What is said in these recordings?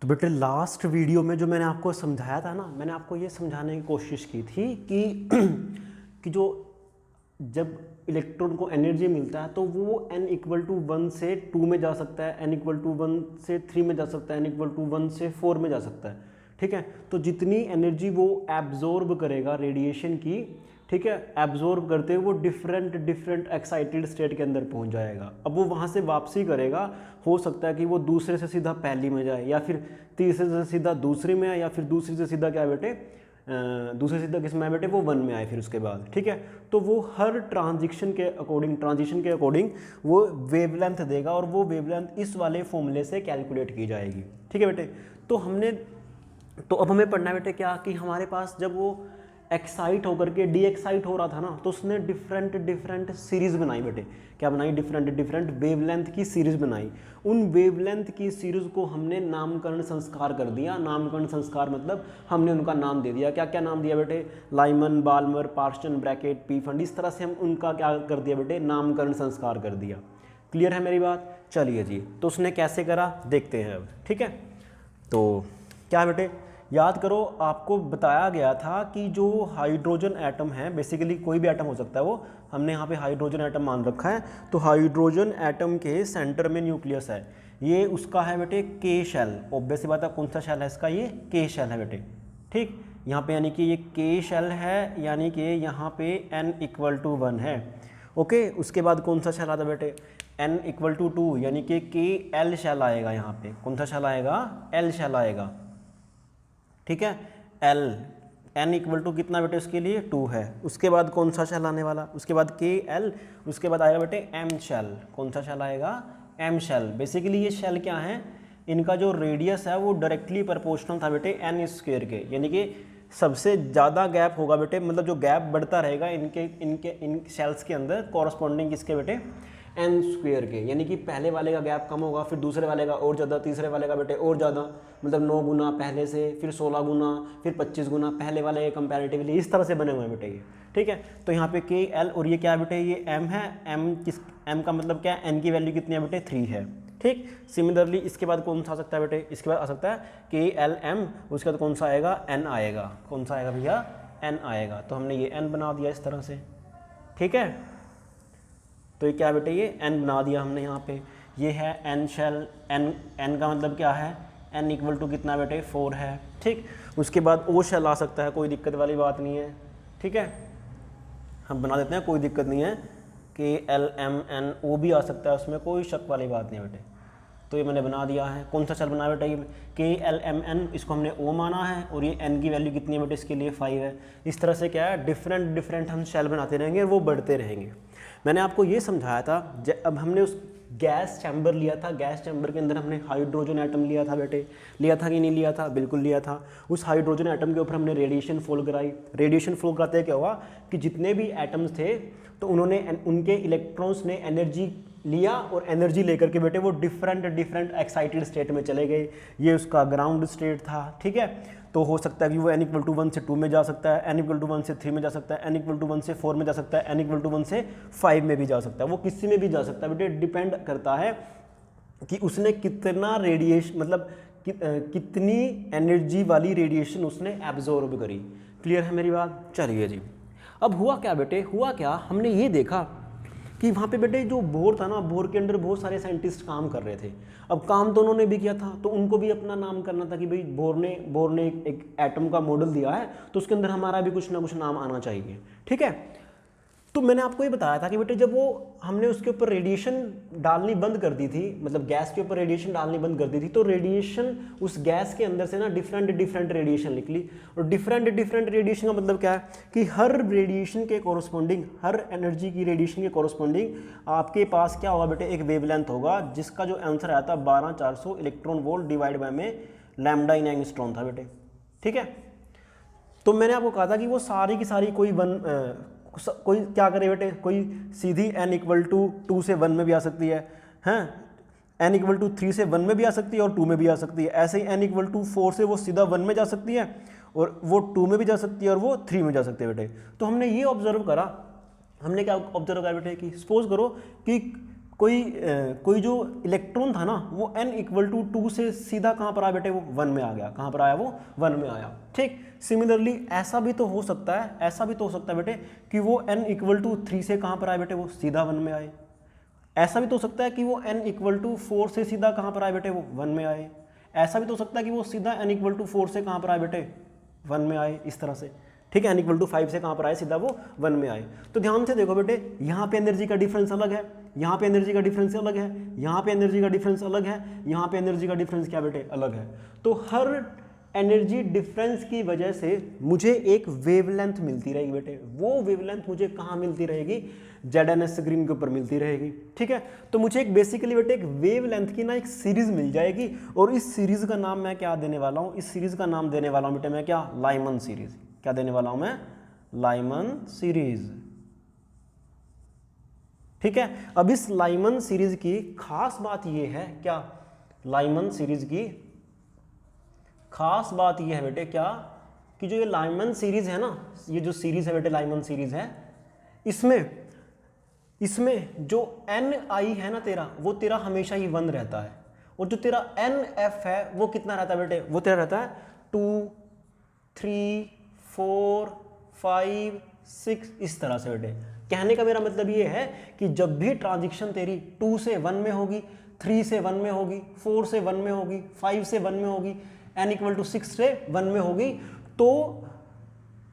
तो बेटे last video में जो मैंने आपको समझाया था ना, मैंने आपको ये समझाने की कोशिश की थी कि कि जो जब इलेक्ट्रॉन को एनर्जी मिलता है तो वो n इक्वल टू 1 से 2 में जा सकता है, n इक्वल टू 1 से 3 में जा सकता है, n इक्वल टू 1 से 4 में जा सकता है। ठीक है, तो जितनी एनर्जी वो एब्जॉर्ब करेगा रेडिएशन की, ठीक है, एब्जॉर्ब करते हुए वो डिफरेंट एक्साइटेड स्टेट के अंदर पहुंच जाएगा। अब वो वहाँ से वापसी करेगा, हो सकता है कि वो दूसरे से सीधा पहली में जाए, या फिर तीसरे से सीधा दूसरी में आए, या फिर दूसरी से सीधा क्या बेटे दूसरे सीधा किस में आए बेटे, वो 1 में आए फिर उसके बाद। ठीक है, तो वो हर ट्रांजिशन के अकॉर्डिंग वो वेवलेंथ देगा, और वो वेवलेंथ इस वाले फॉर्मूले से कैलकुलेट की जाएगी। ठीक है बेटे, तो अब हमें पढ़ना है बेटे क्या, कि हमारे पास जब वो एक्साइट होकर के डी एक्साइट हो रहा था ना, तो उसने डिफरेंट सीरीज बनाई बेटे। क्या बनाई? डिफरेंट वेवलेंथ की सीरीज बनाई। उन वेवलेंथ की सीरीज को हमने नामकरण संस्कार कर दिया। नामकरण संस्कार मतलब हमने उनका नाम दे दिया। क्या क्या नाम दिया बेटे? Lyman, Balmer, Paschen, Brackett, Pfund, इस तरह से हम उनका क्या कर दिया बेटे, नामकरण संस्कार कर दिया। क्लियर है मेरी बात? चलिए जी, तो उसने कैसे करा देखते हैं अब। ठीक है, तो क्या बेटे याद करो, आपको बताया गया था कि जो हाइड्रोजन एटम है, बेसिकली कोई भी एटम हो सकता है, वो हमने यहाँ पे हाइड्रोजन एटम मान रखा है। तो हाइड्रोजन एटम के सेंटर में न्यूक्लियस है, ये उसका है बेटे के शेल। ऑब्वियस सी बात है, कौन सा शेल है इसका? ये के शेल है बेटे। ठीक, यहाँ पे यानी कि ये के शेल है, यानी कि यहाँ पे n इक्वल टू 1 है। ओके, उसके बाद कौन सा शेल आता बेटे? n इक्वल टू 2, यानी कि के एल शेल आएगा। यहाँ पे कौन सा शेल आएगा? एल शेल आएगा। ठीक है, एल एन इक्वल टू कितना बेटे उसके लिए? 2 है। उसके बाद कौन सा शेल आने वाला? उसके बाद के एल, उसके बाद आएगा बेटे एम शेल। कौन सा शेल आएगा? M shell. बेसिकली ये शेल क्या है, इनका जो रेडियस है वो डायरेक्टली प्रोपोर्शनल था बेटे एन स्क्वायर के, यानी कि सबसे ज़्यादा गैप होगा बेटे, मतलब जो गैप बढ़ता रहेगा इन शेल्स के अंदर कॉरस्पॉन्डिंग किसके बेटे? एन स्क्वायर के, यानी कि पहले वाले का गैप कम होगा, फिर दूसरे वाले का और ज़्यादा, तीसरे वाले का बेटे और ज़्यादा, मतलब 9 गुना पहले से, फिर 16 गुना, फिर 25 गुना पहले वाले के कंपैरेटिवली, इस तरह से बने हुए हैं बेटे ये। ठीक है, तो यहाँ पे के एल, और ये क्या बेटे? ये एम है। एम का मतलब क्या है? एन की वैल्यू कितनी है बेटे? 3 है। ठीक, सिमिलरली इसके बाद कौन सा आ सकता है बेटे? इसके बाद आ सकता है के एल एम, उसके बाद कौन सा आएगा? एन आएगा। कौन सा आएगा भैया? एन आएगा। तो हमने ये एन बना दिया इस तरह से। ठीक है, तो ये क्या बेटे? ये n बना दिया हमने यहाँ पे। ये है n शेल, n का मतलब क्या है? n इक्वल टू कितना बेटे? 4 है। ठीक, उसके बाद ओ शेल आ सकता है, कोई दिक्कत वाली बात नहीं है। ठीक है, हम बना देते हैं, कोई दिक्कत नहीं है। के एल एम एन ओ भी आ सकता है, उसमें कोई शक वाली बात नहीं है बेटे। तो ये मैंने बना दिया है। कौन सा शेल बना बेटा? ये के एल एम एन, इसको हमने ओ माना है, और ये n की वैल्यू कितनी है बेटे? इसके लिए 5 है। इस तरह से क्या है, डिफरेंट हम शेल बनाते रहेंगे, वो बढ़ते रहेंगे। मैंने आपको ये समझाया था, अब हमने उस गैस चैम्बर लिया था, गैस चैम्बर के अंदर हमने हाइड्रोजन एटम लिया था बेटे। लिया था कि नहीं लिया था? बिल्कुल लिया था। उस हाइड्रोजन एटम के ऊपर हमने रेडिएशन फ्लो कराई। रेडिएशन फ्लो कराते क्या हुआ कि जितने भी एटम्स थे, तो उन्होंने उनके इलेक्ट्रॉन्स ने एनर्जी लिया, और एनर्जी लेकर के बेटे वो डिफरेंट एक्साइटेड स्टेट में चले गए। ये उसका ग्राउंड स्टेट था। ठीक है, तो हो सकता है कि वो n इक्वल टू 1 से 2 में जा सकता है, n इक्वल टू 1 से 3 में जा सकता है, n इक्वल टू 1 से 4 में जा सकता है, n इक्वल टू 1 से 5 में भी जा सकता है। वो किसी में भी जा सकता है बेटे, डिपेंड करता है कि उसने कितना रेडिएशन, मतलब कितनी एनर्जी वाली रेडिएशन उसने एब्जॉर्ब करी। क्लियर है मेरी बात? चलिए जी, अब हुआ क्या बेटे? हुआ क्या, हमने ये देखा कि वहाँ पे बेटे जो बोर था ना, बोर के अंदर बहुत सारे साइंटिस्ट काम कर रहे थे। अब काम तो उन्होंने भी किया था, तो उनको भी अपना नाम करना था कि भाई बोर ने एक एटम का मॉडल दिया है, तो उसके अंदर हमारा भी कुछ ना कुछ नाम आना चाहिए। ठीक है, तो मैंने आपको ये बताया था कि बेटे जब वो हमने उसके ऊपर रेडिएशन डालनी बंद कर दी थी, मतलब गैस के ऊपर रेडिएशन डालनी बंद कर दी थी, तो रेडिएशन उस गैस के अंदर से ना डिफरेंट रेडिएशन निकली। और डिफरेंट रेडिएशन का मतलब क्या है कि हर रेडिएशन के कॉरस्पॉन्डिंग, हर एनर्जी की रेडिएशन के कॉरस्पॉन्डिंग आपके पास क्या होगा बेटे? एक वेवलेंथ होगा, जिसका जो आंसर आया था 12400 इलेक्ट्रॉन वोल्ट डिवाइड बाय में लैम्डा इन एंगस्ट्रॉम था बेटे। ठीक है, तो मैंने आपको कहा था कि वो सारी की सारी कोई क्या करे बेटे, कोई सीधी n इक्वल टू 2 से 1 में भी आ सकती है, हैं n इक्वल टू 3 से 1 में भी आ सकती है, और 2 में भी आ सकती है। ऐसे ही n इक्वल टू 4 से वो सीधा 1 में जा सकती है, और वो 2 में भी जा सकती है, और वो 3 में जा सकती है बेटे। तो हमने ये ऑब्जर्व करा, हमने क्या ऑब्जर्व करा बेटे कि सपोज करो कि कोई जो इलेक्ट्रॉन था ना वो n=2 से सीधा कहाँ पर आया बेटे, वो 1 में आ गया। कहाँ पर आया, वो 1 में आया। ठीक, सिमिलरली ऐसा भी तो हो सकता है, ऐसा भी तो हो सकता है बेटे कि वो n=3 से कहाँ पर आए बेटे, वो सीधा 1 में आए। ऐसा भी तो हो सकता है कि वो n=4 से सीधा कहाँ पर आए बेटे, वो 1 में आए। ऐसा भी तो हो सकता है कि वो सीधा n=4 से कहाँ पर आए बेटे, 1 में आए, इस तरह से। ठीक है, n=5 से कहाँ पर आए, सीधा वो 1 में आए। तो ध्यान से देखो बेटे, यहाँ पे एनर्जी का डिफरेंस अलग है, यहाँ पे एनर्जी का डिफरेंस अलग है, यहाँ पे एनर्जी का डिफरेंस अलग है, यहाँ पे एनर्जी का डिफरेंस क्या बेटे, अलग है। तो हर एनर्जी डिफरेंस की वजह से मुझे एक वेवलेंथ मिलती रहेगी बेटे। वो वेवलेंथ मुझे कहाँ मिलती रहेगी, ZNS स्क्रीन के ऊपर मिलती रहेगी। ठीक है, तो मुझे एक बेसिकली बेटे एक वेवलेंथ की ना एक सीरीज मिल जाएगी, और इस सीरीज का नाम मैं क्या देने वाला हूँ, इस सीरीज का नाम देने वाला हूँ बेटे मैं क्या, लाइमन सीरीज। क्या देने वाला हूँ मैं, लाइमन सीरीज। ठीक है, अब इस लाइमन सीरीज की खास बात यह है, क्या, लाइमन सीरीज की खास बात यह है बेटे क्या, कि जो ये लाइमन सीरीज है ना, ये जो सीरीज है बेटे लाइमन सीरीज है, इसमें जो Ni है ना तेरा, वो तेरा हमेशा ही 1 रहता है, और जो तेरा NF है वो कितना रहता है बेटे, वो तेरा रहता है 2, 3, 4, 5, 6, इस तरह से बेटे। कहने का मेरा मतलब ये है कि जब भी ट्रांजिशन तेरी 2 से 1 में होगी, 3 से 1 में होगी, 4 से 1 में होगी, 5 से 1 में होगी, n=6 से 1 में होगी, तो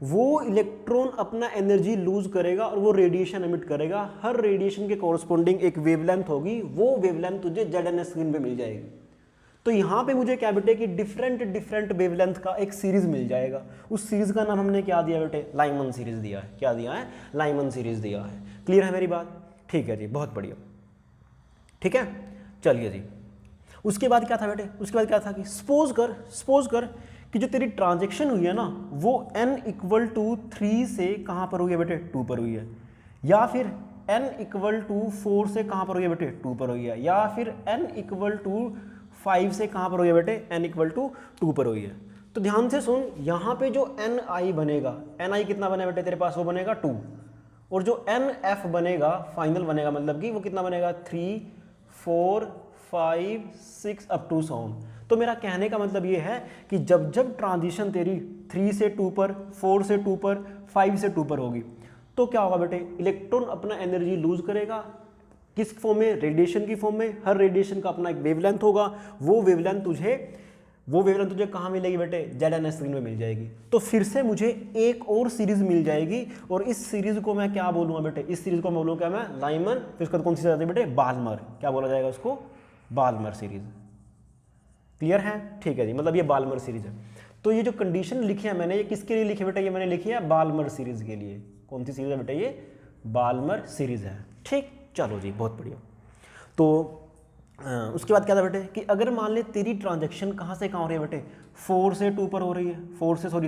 वो इलेक्ट्रॉन अपना एनर्जी लूज करेगा और वो रेडिएशन एमिट करेगा। हर रेडिएशन के कॉरस्पॉन्डिंग एक वेवलेंथ होगी, वो वेवलेंथ तुझे ZNS स्क्रीन पे मिल जाएगी। तो यहाँ पे मुझे क्या बेटे कि डिफरेंट वेवलेंथ का एक सीरीज मिल जाएगा। उस सीरीज का नाम हमने क्या दिया बेटे, लाइमन सीरीज दिया है। क्या दिया है, लाइमन सीरीज दिया है। क्लियर है मेरी बात? ठीक है जी, बहुत बढ़िया। ठीक है, चलिए जी। उसके बाद क्या था बेटे, उसके बाद क्या था कि सपोज कर कि जो तेरी ट्रांजैक्शन हुई है ना, वो n=3 से कहाँ पर हुई है बेटे, 2 पर हुई है, या फिर n=4 से कहाँ पर हुई है बेटे, 2 पर हुई है, या फिर n=5 से कहाँ पर हुई है बेटे, n=2 पर हुई है। तो ध्यान से सुन, यहाँ पे जो Ni बनेगा, Ni कितना बना बेटे तेरे पास, वो बनेगा 2, और जो NF बनेगा फाइनल बनेगा, मतलब कि वो कितना बनेगा 3, 4, 5, 6 अप टू so on। तो मेरा कहने का मतलब ये है कि जब जब ट्रांजिशन तेरी 3 से 2 पर, 4 से 2 पर, 5 से 2 पर होगी, तो क्या होगा बेटे, इलेक्ट्रॉन अपना एनर्जी लूज करेगा। किस फॉर्म में, रेडिएशन की फॉर्म में। हर रेडिएशन का अपना एक वेवलेंथ होगा, वो वेवलेंथ तुझे कहाँ मिलेगी बेटे, ZNS स्क्रीन में मिल जाएगी। तो फिर से मुझे एक और सीरीज मिल जाएगी, और इस सीरीज को मैं क्या बोलूँगा बेटे, इस सीरीज को मैं बोलूँगा क्या, मैं लाइमन, फिर उसके बाद कौन सी जाती है बेटे, बाल्मर। क्या बोला जाएगा उसको, बाल्मर सीरीज। क्लियर है? ठीक है जी, मतलब ये बाल्मर सीरीज है। तो ये जो कंडीशन लिखी है मैंने, ये किसके लिए लिखी है बेटा, ये मैंने लिखी है बाल्मर सीरीज के लिए। कौन सी सीरीज है बेटा, ये बाल्मर सीरीज है। ठीक, चलो जी, बहुत बढ़िया। तो उसके बाद क्या था बेटे कि अगर मान ले तेरी ट्रांजैक्शन कहाँ से कहाँ हो रही है बेटे, 4 से 2 पर हो रही है,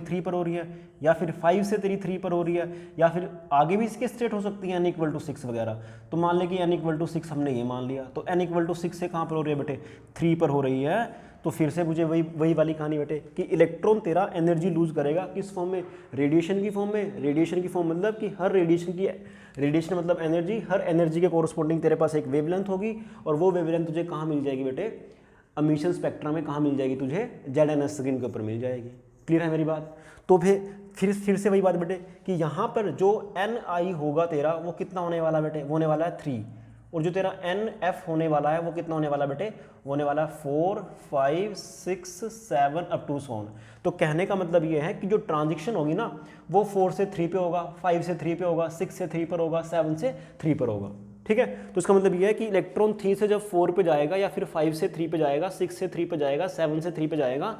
3 पर हो रही है, या फिर 5 से तेरी 3 पर हो रही है, या फिर आगे भी इसके स्टेट हो सकती है n=6 वगैरह। तो मान ले कि n=6 हमने ये मान लिया, तो n=6 से कहाँ पर हो रही है बेटे, 3 पर हो रही है। तो फिर से मुझे वही वाली कहानी बेटे कि इलेक्ट्रॉन तेरा एनर्जी लूज करेगा, किस फॉर्म में, रेडिएशन की फॉर्म में। रेडिएशन की फॉर्म मतलब कि हर रेडिएशन मतलब एनर्जी, हर एनर्जी के कोरस्पॉन्डिंग तेरे पास एक वेवलेंथ होगी, और वो वेवलेंथ तुझे कहाँ मिल जाएगी बेटे, एमिशन स्पेक्ट्रम में कहाँ मिल जाएगी तुझे, ZNS स्क्रीन के ऊपर मिल जाएगी। क्लियर है मेरी बात? तो फिर से वही बात बेटे कि यहाँ पर जो Ni होगा तेरा, वो कितना होने वाला बेटे, वो होने वाला है 3, और जो तेरा NF होने वाला है वो कितना होने वाला बेटे, वो होने वाला है 4, 5, 6, 7 अप टू so on। तो कहने का मतलब ये है कि जो ट्रांजिशन होगी ना, वो 4 से 3 पे होगा, 5 से 3 पे होगा, 6 से 3 पर होगा, 7 से 3 पर होगा। ठीक है, तो इसका मतलब ये है कि इलेक्ट्रॉन 3 से जब 4 पे जाएगा, या फिर 5 से 3 पे जाएगा, 6 से 3 पे जाएगा, 7 से 3 पे जाएगा,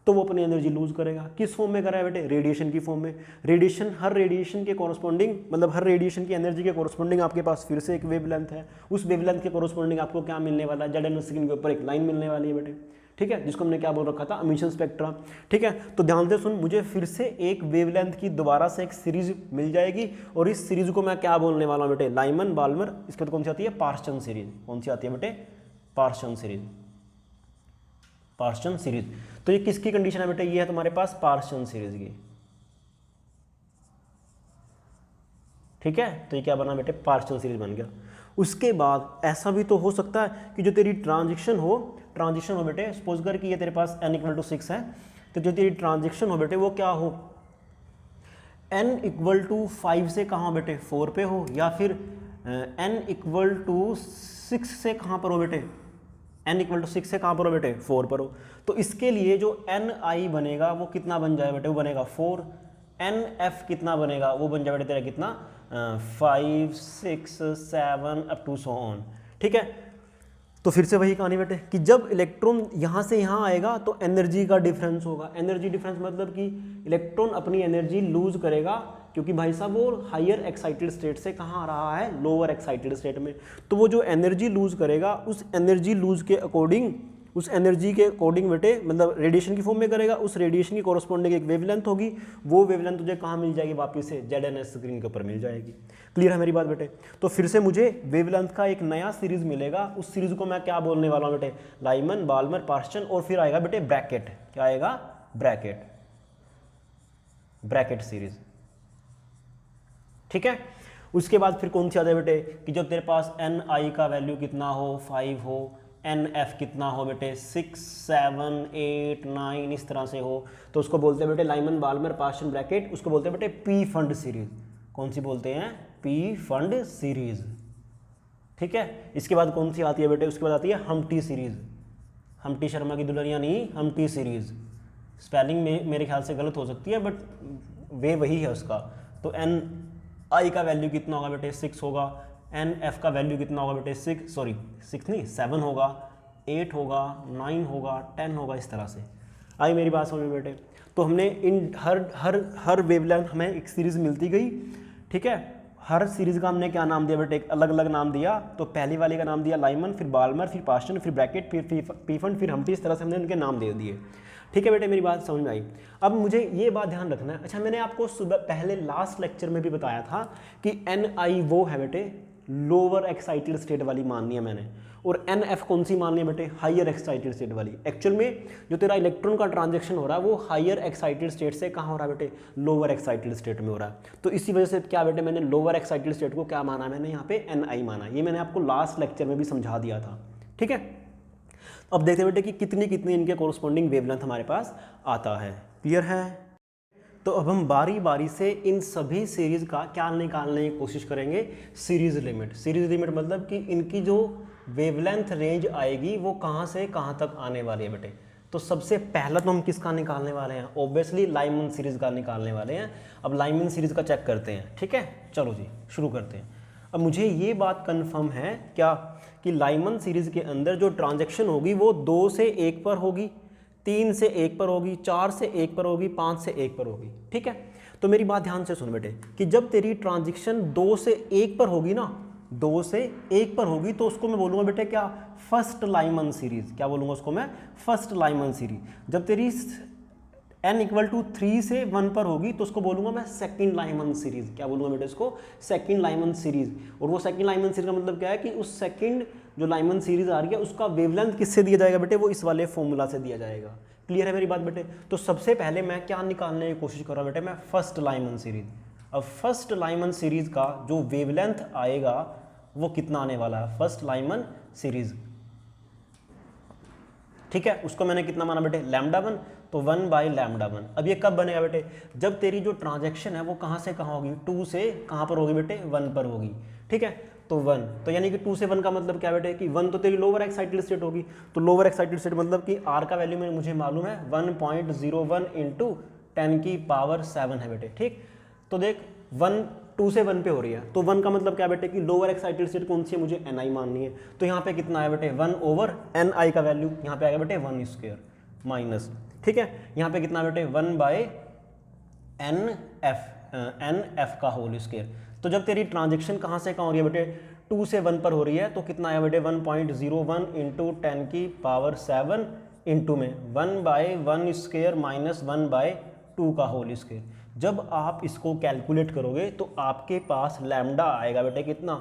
तो वो अपनी एनर्जी लूज करेगा। किस फॉर्म में कर रहा है बेटे, रेडिएशन की फॉर्म में। रेडिएशन, हर रेडिएशन के कॉरस्पॉन्डिंग, मतलब हर रेडिएशन की एनर्जी के कॉरस्पॉन्डिंग आपके पास फिर से एक वेवलेंथ है। उस वेवलेंथ के कॉरस्पॉन्डिंग आपको क्या मिलने वाला है, ZNS स्क्रीन के ऊपर एक लाइन मिलने वाली है बेटे। ठीक है, जिसको हमने क्या बोल रखा था, एमिशन स्पेक्ट्रा। ठीक है, तो ध्यान से सुन, मुझे फिर से एक वेवलेंथ की दोबारा से एक सीरीज मिल जाएगी, और इस सीरीज को मैं क्या बोलने वाला हूँ बेटे, लाइमन, बाल्मर। इसके बाद कौन सी आती है, पार्शन सीरीज। कौन सी आती है बेटे, पार्शन सीरीज। Portion series. तो ये किसकी कंडीशन है बेटे, ये है तुम्हारे पास पार्शन सीरीज की। ठीक है, तो ये क्या बना बेटे, पार्शन सीरीज बन गया। उसके बाद ऐसा भी तो हो सकता है कि जो तेरी ट्रांजिशन हो बेटे, सपोज कर कि ये तेरे पास n इक्वल टू 6 है, तो जो तेरी ट्रांजिशन हो बेटे वो क्या हो, n इक्वल टू 5 से कहाँ बेटे 4 पे हो, या फिर n इक्वल टू 6 से कहाँ पर हो बेटे, n इक्वल टू 6 से कहाँ पर हो बेटे 4 पर हो। तो इसके लिए जो ni बनेगा वो कितना बन जाए बेटे, वो बनेगा 4, nf कितना बनेगा, वो बन जाए बेटे तेरा कितना 5 6 7 अप टू सो ऑन। ठीक है, तो फिर से वही कहानी बेटे कि जब इलेक्ट्रॉन यहाँ से यहाँ आएगा तो एनर्जी का डिफरेंस होगा। एनर्जी डिफरेंस मतलब कि इलेक्ट्रॉन अपनी एनर्जी लूज करेगा, क्योंकि भाई साहब वो हायर एक्साइटेड स्टेट से कहाँ आ रहा है, लोअर एक्साइटेड स्टेट में। तो वो जो एनर्जी लूज करेगा उस एनर्जी लूज के अकॉर्डिंग, उस एनर्जी के अकॉर्डिंग बेटे मतलब रेडिएशन की फॉर्म में करेगा, उस रेडिएशन की कॉरस्पॉन्डिंग एक वेवलेंथ होगी, वो वेवलेंथ तुझे कहाँ मिल जाएगी, वापस से ZNS स्क्रीन के ऊपर मिल जाएगी। क्लियर है मेरी बात बेटे। तो फिर से मुझे वेवलेंथ का एक नया सीरीज मिलेगा, उस सीरीज को मैं क्या बोलने वाला हूँ बेटे, लाइमन, बाल्मर, पार्स्चन, और फिर आएगा बेटे ब्रैकेट। क्या आएगा, ब्रैकेट, ब्रैकेट सीरीज। ठीक है, उसके बाद फिर कौन सी आ जाए बेटे कि जब तेरे पास ni का वैल्यू कितना हो, 5 हो, nf कितना हो बेटे 6 7 8 9 इस तरह से हो, तो उसको बोलते हैं बेटे लाइमन, बाल्मर, पार्स्चन, ब्रैकेट। उसको बोलते हैं बेटे पी फंड सीरीज। कौन सी बोलते हैं, पी फंड सीरीज। ठीक है, इसके बाद कौन सी आती है बेटे, उसके बाद आती है हम्टी सीरीज। हम्टी शर्मा की दुल्हनिया नहीं, हम्टी सीरीज। स्पेलिंग में मेरे ख्याल से गलत हो सकती है बट वे वही है उसका। तो एन आई का वैल्यू कितना होगा बेटे 6 होगा, एन एफ का वैल्यू कितना होगा बेटे 7 होगा, 8 होगा, 9 होगा, 10 होगा, इस तरह से। आई मेरी बात समझ में बेटे। तो हमने इन हर वेवलेंथ हमें एक सीरीज मिलती गई। ठीक है, हर सीरीज का हमने क्या नाम दिया बेटे, एक अलग अलग नाम दिया। तो पहली वाली का नाम दिया लाइमन, फिर बाल्मर, फिर पार्स्चन, फिर ब्रैकेट, फिर पी फंड, फिर हम्टी। इस तरह से हमने उनके नाम दे दिए। ठीक है बेटे, मेरी बात समझ में आई। अब मुझे ये बात ध्यान रखना है, अच्छा मैंने आपको सुबह पहले लास्ट लेक्चर में भी बताया था कि ni वो है बेटे लोअर एक्साइटेड स्टेट वाली माननी है मैंने, और nf कौन सी माननी है बेटे, हायर एक्साइटेड स्टेट वाली। एक्चुअल में जो तेरा इलेक्ट्रॉन का ट्रांजेक्शन हो रहा है वो हायर एक्साइटेड स्टेट से कहाँ हो रहा है बेटे, लोअर एक्साइटेड स्टेट में हो रहा है। तो इसी वजह से क्या बेटे, मैंने लोअर एक्साइटेड स्टेट को क्या माना, मैंने यहाँ पे ni माना। ये मैंने आपको लास्ट लेक्चर में भी समझा दिया था। ठीक है, अब देखते हैं बेटे कि कितनी कितनी इनके कोरस्पॉन्डिंग वेवलेंथ हमारे पास आता है। क्लियर है। तो अब हम बारी बारी से इन सभी सीरीज का क्या निकालने की कोशिश करेंगे, सीरीज लिमिट। सीरीज लिमिट मतलब कि इनकी जो वेवलेंथ रेंज आएगी वो कहाँ से कहाँ तक आने वाली है बेटे। तो सबसे पहला तो हम किसका निकालने वाले हैं, ऑब्वियसली लाइमन सीरीज का निकालने वाले हैं। अब लाइमन सीरीज का चेक करते हैं। ठीक है, चलो जी शुरू करते हैं। अब मुझे ये बात कंफर्म है क्या कि लाइमन सीरीज के अंदर जो ट्रांजैक्शन होगी वो 2 से 1 पर होगी, 3 से 1 पर होगी, 4 से 1 पर होगी, 5 से 1 पर होगी। ठीक है, तो मेरी बात ध्यान से सुन बेटे कि जब तेरी ट्रांजैक्शन 2 से 1 पर होगी ना, 2 से 1 पर होगी, तो उसको मैं बोलूँगा बेटे क्या, फर्स्ट लाइमन सीरीज। क्या बोलूँगा उसको मैं, फर्स्ट लाइमन सीरीज। जब तेरी n इक्वल टू 3 से 1 पर होगी तो उसको बोलूँगा मैं सेकंड लाइमन सीरीज। क्या बोलूँगा बेटे इसको, सेकंड लाइमन सीरीज। और वो सेकंड लाइमन सीरीज का मतलब क्या है कि उस सेकंड जो लाइमन सीरीज आ रही है उसका वेवलेंथ किससे दिया जाएगा बेटे, वो इस वाले फॉर्मूला से दिया जाएगा। क्लियर है मेरी बात बेटे। तो सबसे पहले मैं क्या निकालने की कोशिश कर रहा हूँ बेटे, मैं फर्स्ट लाइमन सीरीज। अब फर्स्ट लाइमन सीरीज का जो वेवलेंथ आएगा वो कितना आने वाला है, फर्स्ट लाइमन सीरीज। ठीक है, उसको मैंने कितना माना बेटे, λ1, तो 1/λ1। अब ये कब बनेगा बेटे, जब तेरी जो ट्रांजैक्शन है वो कहाँ से कहाँ होगी, 2 से कहाँ पर होगी बेटे, 1 पर होगी। ठीक है, तो 1, तो यानी कि 2 से 1 का मतलब क्या बेटे कि 1 तो तेरी लोअर एक्साइटेड स्टेट होगी। तो लोअर एक्साइटेड स्टेट मतलब कि r का वैल्यू में मुझे मालूम है 1.01 × 10⁻7 है बेटे। ठीक, तो देख 1 2 से 1 पे हो रही है, तो 1 का मतलब क्या बेटे कि लोअर एक्साइटेड स्टेट कौन सी है, मुझे ni माननी है। तो यहाँ पे कितना है बेटे, 1/ni का वैल्यू यहाँ पे आएगा बेटे 1² माइनस। ठीक है, यहाँ पे कितना बेटे 1/nf का होल स्क्वायर। तो जब तेरी ट्रांजैक्शन कहाँ से कहाँ हो रही है बेटे, 2 से 1 पर हो रही है, तो कितना आया बेटे 1.01 × 10⁻7 इंटू में 1/1² माइनस 1/2 का होल स्क्वायर। जब आप इसको कैलकुलेट करोगे तो आपके पास लैम्डा आएगा बेटे कितना,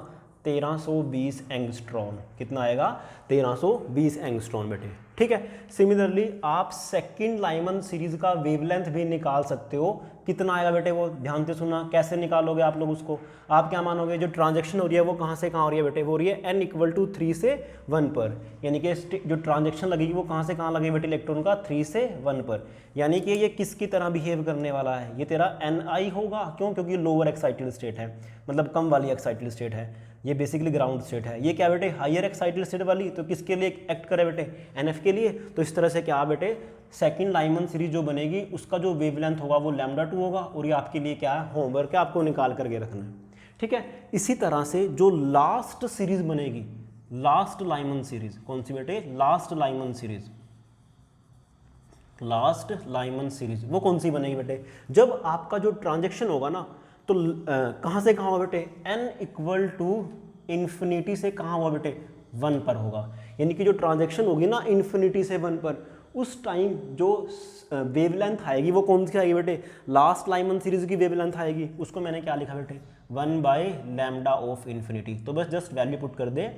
1320 एंगस्ट्रॉन। कितना आएगा? 1320 एंगस्ट्रॉन बेटे। ठीक है, सिमिलरली आप सेकंड लाइमन सीरीज का वेवलेंथ भी निकाल सकते हो। कितना आएगा बेटे? वो ध्यान से सुना, कैसे निकालोगे आप लोग उसको? आप क्या मानोगे, जो ट्रांजैक्शन हो रही है वो कहाँ से कहाँ हो रही है बेटे? वो हो रही है n = 3 से 1 पर, यानी कि जो ट्रांजैक्शन लगेगी वो कहाँ से कहाँ लगेगी बेटे? इलेक्ट्रॉन का 3 से 1 पर। यानी कि ये किसकी तरह बिहेव करने वाला है? ये तेरा Ni होगा। क्यों? क्योंकि लोअर एक्साइटेड स्टेट है, मतलब कम वाली एक्साइटेड स्टेट है। ये बेसिकली ग्राउंड स्टेट है। ये क्या बेटे? हायर एक्साइटेड स्टेट वाली, तो किसके लिए एक्ट करे बेटे? NF के लिए। तो इस तरह से क्या बेटे, सेकंड लाइमन सीरीज जो बनेगी उसका जो वेवलेंथ होगा वो λ2 होगा। और ये आपके लिए क्या है? होमवर्क है, आपको निकाल करके रखना है। ठीक है, इसी तरह से जो लास्ट सीरीज बनेगी, लास्ट लाइमन सीरीज, कौन सी बेटे? Last Lyman series. Last Lyman series वो कौन सी बनेगी बेटे? जब आपका जो ट्रांजैक्शन होगा ना, तो कहाँ से कहाँ होगा बेटे? n = ∞ से कहाँ हुआ बेटे? 1 पर होगा। यानी कि जो ट्रांजैक्शन होगी ना ∞ से 1 पर, उस टाइम जो वेवलेंथ आएगी वो कौन सी आएगी बेटे? लास्ट लाइमन सीरीज की वेवलेंथ आएगी। उसको मैंने क्या लिखा बेटे? 1/λ(∞). तो बस जस्ट वैल्यू पुट कर दे,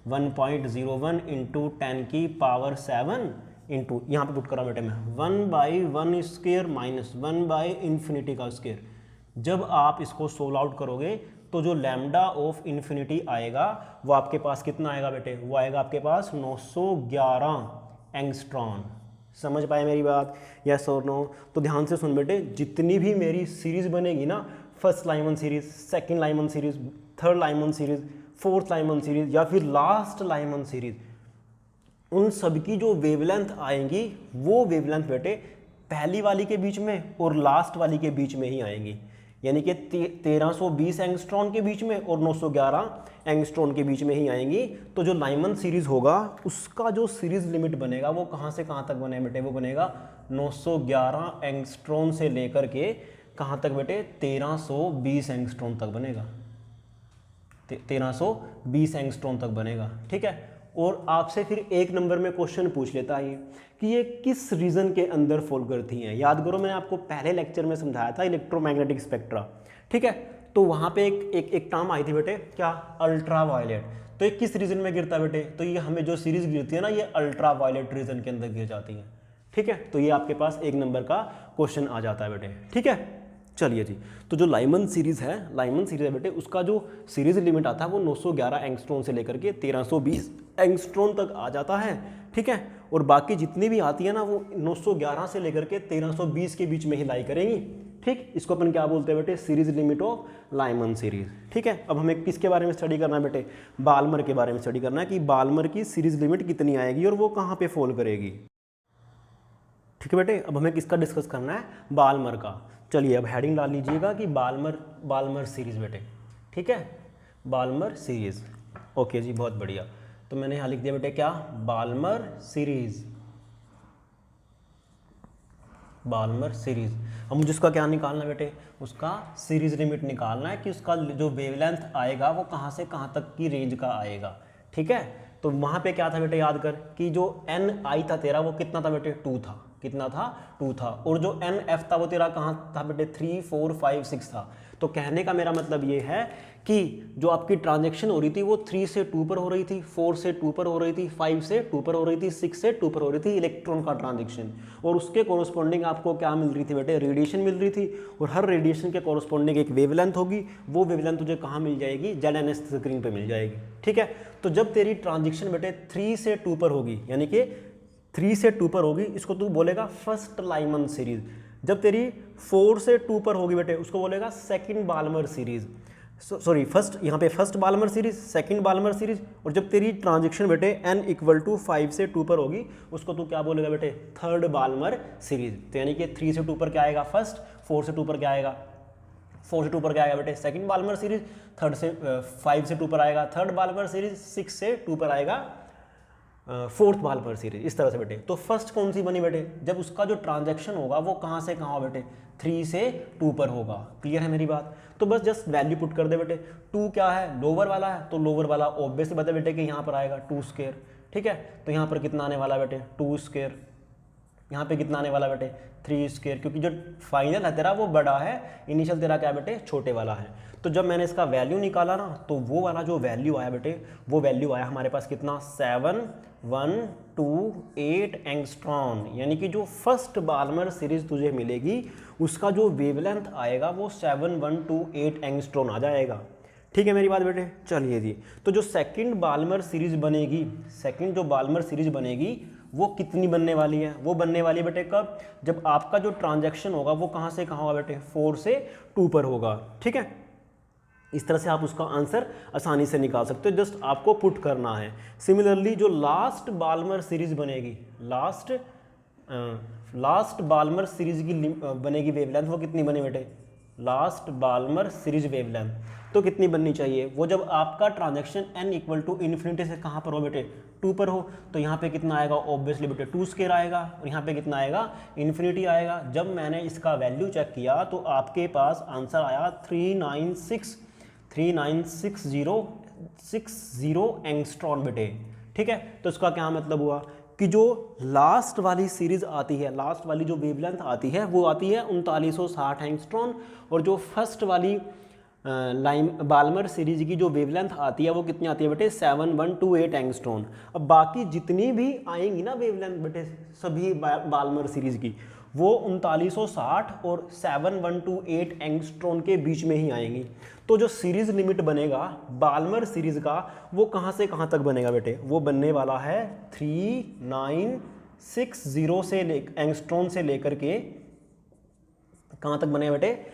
1.01 × 10⁻⁷ इंटू, यहाँ पे पुट करा बेटे मैं 1/1² - 1/∞²। जब आप इसको सोल्व आउट करोगे तो जो λ(∞) आएगा वो आपके पास कितना आएगा बेटे? वो आएगा आपके पास 911 एंगस्ट्रॉन। समझ पाए मेरी बात? यस और नो? तो ध्यान से सुन बेटे, जितनी भी मेरी सीरीज बनेगी ना, first Lyman series, second Lyman series, third Lyman series, fourth Lyman series या फिर लास्ट लाइमन सीरीज, उन सबकी जो वेवलेंथ आएंगी वो वेवलेंथ बेटे पहली वाली के बीच में और लास्ट वाली के बीच में ही आएंगी। यानी कि 1320 एंगस्ट्रॉन के बीच में और 911 एंगस्ट्रॉन के बीच में ही आएंगी। तो जो लाइमन सीरीज होगा उसका जो सीरीज लिमिट बनेगा वो कहाँ से कहाँ तक बने बेटे? वो बनेगा 911 एंगस्ट्रॉन से लेकर के कहाँ तक बेटे? 1320 एंगस्ट्रॉन तक बनेगा। 1320 एंगस्ट्रॉन तक बनेगा। ठीक है, और आपसे फिर एक नंबर में क्वेश्चन पूछ लेता है कि ये किस रीजन के अंदर फॉल करती हैं। याद करो, मैंने आपको पहले लेक्चर में समझाया था इलेक्ट्रोमैग्नेटिक स्पेक्ट्रा। ठीक है, तो वहाँ पे एक टर्म आई थी बेटे, क्या? Ultraviolet. तो ये किस रीजन में गिरता है बेटे? तो ये हमें जो सीरीज गिरती है ना, ये अल्ट्रा वायलेट रीजन के अंदर गिर जाती है। ठीक है, तो ये आपके पास एक नंबर का क्वेश्चन आ जाता है बेटे। ठीक है, चलिए जी, तो जो लाइमन सीरीज है बेटे, उसका जो सीरीज लिमिट आता है वो 911 एंगस्ट्रॉन से लेकर के 1320 एंगस्ट्रॉन तक आ जाता है। ठीक है, और बाकी जितनी भी आती है ना वो 911 से लेकर के 1320 के बीच में ही लाई करेंगी। ठीक, इसको अपन क्या बोलते हैं बेटे? Series limit of Lyman series. ठीक है, अब हमें किसके बारे में स्टडी करना है बेटे? बाल्मर के बारे में स्टडी करना है कि बाल्मर की सीरीज लिमिट कितनी आएगी और वो कहाँ पे फॉल करेगी। ठीक है बेटे, अब हमें किसका डिस्कस करना है? बाल्मर का। चलिए अब हेडिंग डाल लीजिएगा कि बाल्मर सीरीज बेटे। ठीक है, बाल्मर सीरीज। ओके जी, बहुत बढ़िया। तो मैंने यहाँ लिख दिया बेटे क्या? Balmer series. Balmer series. अब मुझे उसका क्या निकालना है बेटे? उसका सीरीज लिमिट निकालना है कि उसका जो वेवलेंथ आएगा वो कहाँ से कहाँ तक की रेंज का आएगा। ठीक है, तो वहाँ पे क्या था बेटे? याद कर कि जो Ni था तेरा वो कितना था बेटे? 2 था। कितना था? 2 था। और जो NF था वो तेरा कहाँ था बेटे? 3, 4, 5, 6 था। तो कहने का मेरा मतलब ये है कि जो आपकी ट्रांजैक्शन हो रही थी वो 3 से 2 पर हो रही थी, 4 से 2 पर हो रही थी, 5 से 2 पर हो रही थी, 6 से 2 पर हो रही थी इलेक्ट्रॉन का ट्रांजैक्शन। और उसके कोरोस्पोंडिंग आपको क्या मिल रही थी बेटे? रेडिएशन मिल रही थी। और हर रेडिएशन के कोरोस्पोंडिंग एक वेवलेंथ होगी। वो वेवलेंथ तुझे कहाँ मिल जाएगी? ZNS स्क्रीन पर मिल जाएगी। ठीक है, तो जब तेरी ट्रांजैक्शन बेटे 3 से 2 पर होगी, यानी कि 3 से 2 पर होगी, इसको तू बोलेगा फर्स्ट लाइमन सीरीज। जब तेरी 4 से 2 पर होगी बेटे, उसको बोलेगा second Balmer series. Sorry, first, यहाँ पे first Balmer series, second Balmer series. और जब तेरी ट्रांजैक्शन बेटे n = 5 से 2 पर होगी, उसको तू क्या बोलेगा बेटे? Third Balmer series. तो यानी कि 3 से 2 पर क्या आएगा? फर्स्ट। 4 से 2 पर क्या आएगा? 4 से 2 पर क्या आएगा बेटे? Second Balmer series. 5 से 2 पर आएगा थर्ड बाल्मर सीरीज। 6 से 2 पर आएगा फोर्थ बाल्मर सीरीज। इस तरह से बेटे। तो फर्स्ट कौन सी बनी बेटे? जब उसका जो ट्रांजैक्शन होगा वो कहाँ से कहाँ बेटे? 3 से 2 पर होगा। क्लियर है मेरी बात? तो बस जस्ट वैल्यू पुट कर दे बेटे। 2 क्या है? लोअर वाला है, तो लोअर वाला ऑब्वियसली बता बेटे कि यहाँ पर आएगा 2²। ठीक है, तो यहाँ पर कितना आने वाला बेटे? 2²। यहाँ पे कितना आने वाला बेटे 3 स्क्वायर, क्योंकि जो फाइनल है तेरा वो बड़ा है, इनिशियल तेरा क्या बेटे छोटे वाला है। तो जब मैंने इसका वैल्यू निकाला ना तो वो वाला जो वैल्यू आया बेटे, वो वैल्यू आया हमारे पास कितना 7128 एंगस्ट्रॉन, यानी कि जो फर्स्ट बाल्मर सीरीज तुझे मिलेगी उसका जो वेवलेंथ आएगा वो 7128 एंगस्ट्रॉन आ जाएगा। ठीक है मेरी बात बेटे, चलिए जी। तो जो सेकंड बाल्मर सीरीज बनेगी, सेकंड जो बाल्मर सीरीज बनेगी वो कितनी बनने वाली है, वो बनने वाली है बेटे कब, जब आपका जो ट्रांजैक्शन होगा वो कहाँ से कहाँ होगा बेटे 4 से 2 पर होगा। ठीक है, इस तरह से आप उसका आंसर आसानी से निकाल सकते हो, जस्ट आपको पुट करना है। सिमिलरली जो लास्ट बाल्मर सीरीज बनेगी, लास्ट बाल्मर सीरीज की बनेगी वेवलेंथ, वो कितनी बने बेटे, लास्ट बाल्मर सीरीज वेवलेंथ तो कितनी बननी चाहिए, वो जब आपका transaction n equal to infinity से कहाँ पर हो बेटे 2 पर हो, तो यहाँ पे कितना आएगा ऑब्वियसली बेटे 2 स्क्वायर आएगा, और यहाँ पे कितना आएगा इन्फिनिटी आएगा। जब मैंने इसका वैल्यू चेक किया तो आपके पास आंसर आया 3966060 एंगस्ट्रॉन बेटे। ठीक है, तो इसका क्या मतलब हुआ कि जो लास्ट वाली सीरीज आती है, लास्ट वाली जो वेवलेंथ आती है वो आती है 3960 एंगस्ट्रॉन, और जो फर्स्ट वाली बाल्मर सीरीज की जो वेवलेंथ आती है वो कितनी आती है बेटे 7128 एंगस्ट्रॉन। अब बाकी जितनी भी आएंगी ना वेवलेंथ बेटे सभी बाल्मर सीरीज की, वो 3960 और 7128 एंगस्ट्रॉन के बीच में ही आएंगी। तो जो सीरीज लिमिट बनेगा बाल्मर सीरीज का वो कहाँ से कहाँ तक बनेगा बेटे, वो बनने वाला है 3960 से एंगस्ट्रॉन से लेकर के कहाँ तक बनेगा बेटे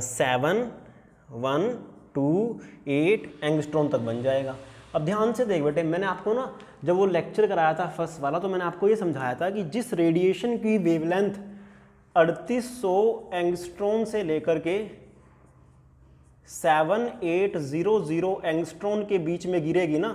7128 एंगस्ट्रॉन तक बन जाएगा। अब ध्यान से देख बेटे, मैंने आपको ना जब वो लेक्चर कराया था फर्स्ट वाला तो मैंने आपको ये समझाया था कि जिस रेडिएशन की वेवलेंथ 3800 एंगस्ट्रॉन से लेकर के 7800 एंगस्ट्रॉन के बीच में गिरेगी ना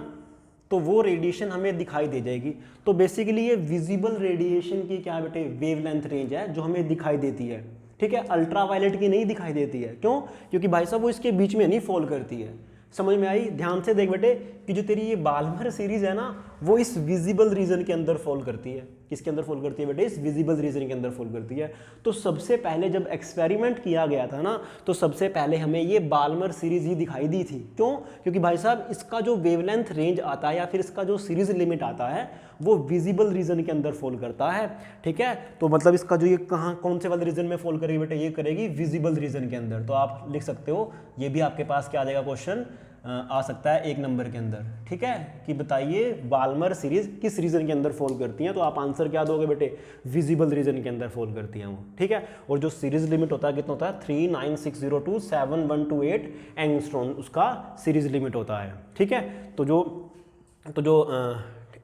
तो वो रेडिएशन हमें दिखाई दे जाएगी। तो बेसिकली ये विजिबल रेडिएशन की क्या बेटे वेवलेंथ रेंज है जो हमें दिखाई देती है। ठीक है, अल्ट्रावायलेट की नहीं दिखाई देती है। क्यों? क्योंकि भाई साहब वो इसके बीच में नहीं फॉल करती है। समझ में आई? ध्यान से देख बेटे कि जो तेरी ये बाल्मर सीरीज है ना वो इस विजिबल रीजन के अंदर फॉल करती है। किसके अंदर फॉल करती है बेटे? इस विजिबल रीजन के अंदर फॉल करती है। तो सबसे पहले जब एक्सपेरिमेंट किया गया था ना तो सबसे पहले हमें ये बाल्मर सीरीज ही दिखाई दी थी। क्यों? क्योंकि भाई साहब इसका जो वेवलेंथ रेंज आता है या फिर इसका जो सीरीज लिमिट आता है वो विजिबल रीजन के अंदर फॉल करता है। ठीक है, तो मतलब इसका जो ये कहाँ कौन से वाले रीजन में फॉल करेगी बेटे? ये करेगी विजिबल रीजन के अंदर। तो आप लिख सकते हो, ये भी आपके पास क्या आ जाएगा क्वेश्चन आ सकता है 1 नंबर के अंदर। ठीक है, कि बताइए बाल्मर सीरीज किस रीजन के अंदर फॉल करती हैं, तो आप आंसर क्या दोगे बेटे? विजिबल रीजन के अंदर फॉल करती हैं वो। ठीक है, और जो सीरीज लिमिट होता है कितना होता है? 39602 7128 एंगस्ट्रॉन उसका सीरीज लिमिट होता है। ठीक है, तो जो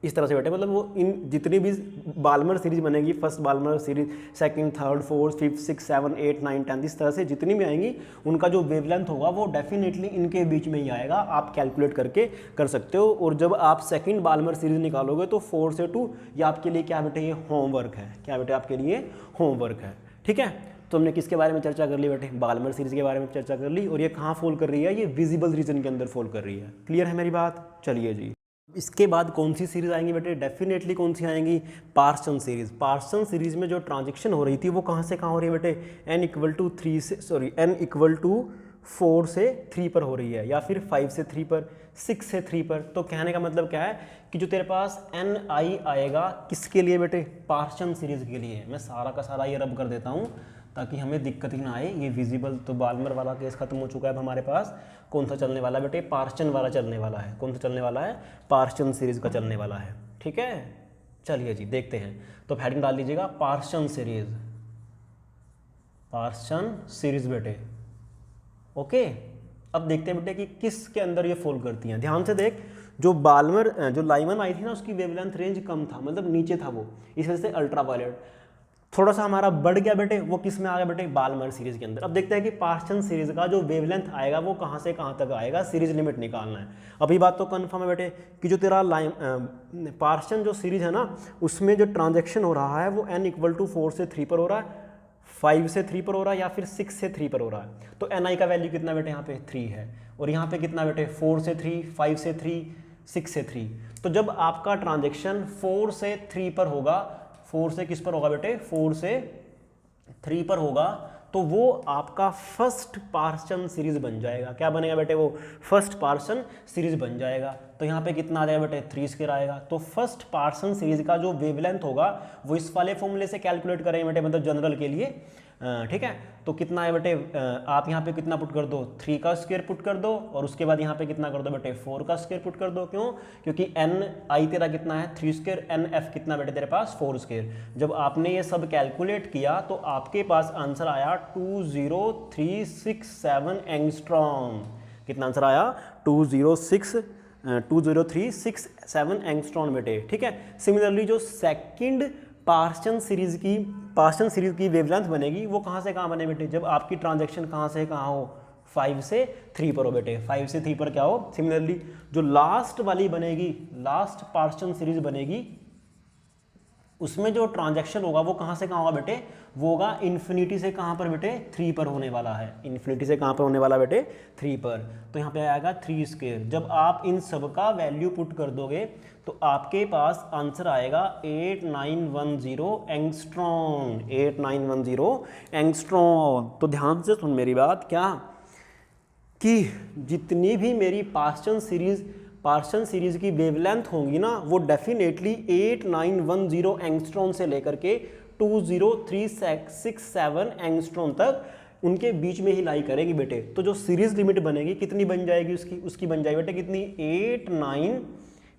इस तरह से बेटे मतलब वो इन जितनी भी बाल्मर सीरीज बनेगी, first Balmer series, second, third, fourth, fifth, 6, 7, 8, 9, 10 इस तरह से जितनी भी आएंगी उनका जो वेवलेंथ होगा वो डेफिनेटली इनके बीच में ही आएगा। आप कैलकुलेट करके कर सकते हो। और जब आप सेकंड बाल्मर सीरीज निकालोगे तो 4 से 2 ये आपके लिए क्या बेटे? ये होमवर्क है। क्या बेटे? आपके लिए होमवर्क है। ठीक है, तो हमने किसके बारे में चर्चा कर ली बेटे? बाल्मर सीरीज के बारे में चर्चा कर ली। और ये कहाँ फॉल कर रही है? ये विजिबल रीजन के अंदर फॉल कर रही है। क्लियर है मेरी बात? चलिए जी, इसके बाद कौन सी सीरीज आएंगी बेटे? डेफिनेटली कौन सी आएंगी? Person series. पार्सन सीरीज में जो ट्रांजैक्शन हो रही थी वो कहाँ से कहाँ हो रही है बेटे? n इक्वल टू 4 से 3 पर हो रही है, या फिर 5 से 3 पर, 6 से 3 पर। तो कहने का मतलब क्या है कि जो तेरे पास ni आएगा किसके लिए बेटे? पार्सन सीरीज के लिए। मैं सारा का सारा ये रब कर देता हूँ ताकि हमें दिक्कत ही ना आए। ये विजिबल तो बाल्मर वाला केस खत्म हो चुका है। अब हमारे पास कौन सा चलने वाला बेटे? पार्सन वाला चलने वाला है। कौन सा चलने वाला है? पार्सन सीरीज का चलने वाला है। ठीक है, चलिए जी देखते हैं। तो हेडिंग डाल लीजिएगा पार्सन सीरीज, पार्सन सीरीज बेटे। ओके, अब देखते हैं बेटे कि किसके अंदर ये फॉल करती हैं। ध्यान से देख, जो बाल्मर जो लाइमन आई थी ना उसकी वेवलेंथ रेंज कम था, मतलब नीचे था वो, इस वजह से अल्ट्रावायलेट थोड़ा सा हमारा बढ़ गया बेटे। वो किस में आ गया बेटे? बाल्मर सीरीज के अंदर। अब देखते हैं कि पार्सन सीरीज का जो वेवलेंथ आएगा वो कहाँ से कहाँ तक आएगा। सीरीज लिमिट निकालना है। अभी बात तो कंफर्म है बेटे कि जो तेरा पार्सन जो सीरीज है ना उसमें जो ट्रांजैक्शन हो रहा है वो n इक्वल टू 4 से 3 पर हो रहा है, 5 से 3 पर हो रहा है, या फिर 6 से 3 पर हो रहा है। तो ni का वैल्यू कितना बेटे? यहाँ पे 3 है। और यहाँ पे कितना बेटे? 4 से 3, 5 से 3, 6 से 3। तो जब आपका ट्रांजैक्शन 4 से 3 पर होगा, 4 से किस पर होगा बेटे, 4 से 3 पर होगा, तो वो आपका फर्स्ट पार्सन सीरीज बन जाएगा। क्या बनेगा बेटे, वो फर्स्ट पार्सन सीरीज बन जाएगा। तो यहाँ पे कितना आ जाएगा बेटे, 3 स्क्वायर आएगा। तो फर्स्ट पार्सन सीरीज का जो वेवलेंथ होगा वो इस वाले फॉर्मूले से कैलकुलेट करेंगे बेटे, मतलब जनरल के लिए, ठीक है। तो कितना है बेटे, आप यहाँ पे कितना पुट कर दो, 3 का स्क्वायर पुट कर दो, और उसके बाद यहाँ पे कितना कर दो बेटे, 4 का स्क्वायर पुट कर दो। क्यों, क्योंकि एन आई तेरा कितना है 3 स्क्वायर, एन एफ कितना बेटे तेरे पास 4 स्क्वायर। जब आपने ये सब कैलकुलेट किया तो आपके पास आंसर आया 2037 एंगस्ट्रॉम। कितना आंसर आया, 2037 एंगस्ट्रॉम बेटे, ठीक है। सिमिलरली जो सेकंड पार्सन सीरीज की वेवलेंथ बनेगी वो कहाँ से कहाँ बने बेटे, जब आपकी ट्रांजैक्शन कहाँ से कहाँ हो, 5 से 3 पर हो बेटे, 5 से 3 पर क्या हो। सिमिलरली जो लास्ट वाली बनेगी, लास्ट पार्सन सीरीज बनेगी, उसमें जो ट्रांजैक्शन होगा वो कहाँ से कहाँ होगा बेटे, वो होगा इन्फिनिटी से कहाँ पर बेटे, 3 पर होने वाला है। इन्फिनिटी से कहाँ पर होने वाला बेटे, 3 पर। तो यहाँ पे आएगा 3 स्क्वायर। जब आप इन सब का वैल्यू पुट कर दोगे तो आपके पास आंसर आएगा 8910 एंगस्ट्रॉम, 8910 एंगस्ट्रॉम। तो ध्यान से सुन मेरी बात, क्या कि जितनी भी मेरी पार्सन सीरीज की वेवलेंथ होंगी ना, वो डेफिनेटली 8910 एंगस्ट्रॉम से लेकर के 20367 एंगस्ट्रॉम तक उनके बीच में ही लाई करेगी बेटे। तो जो सीरीज लिमिट बनेगी कितनी बन जाएगी, उसकी बन जाएगी बेटे कितनी,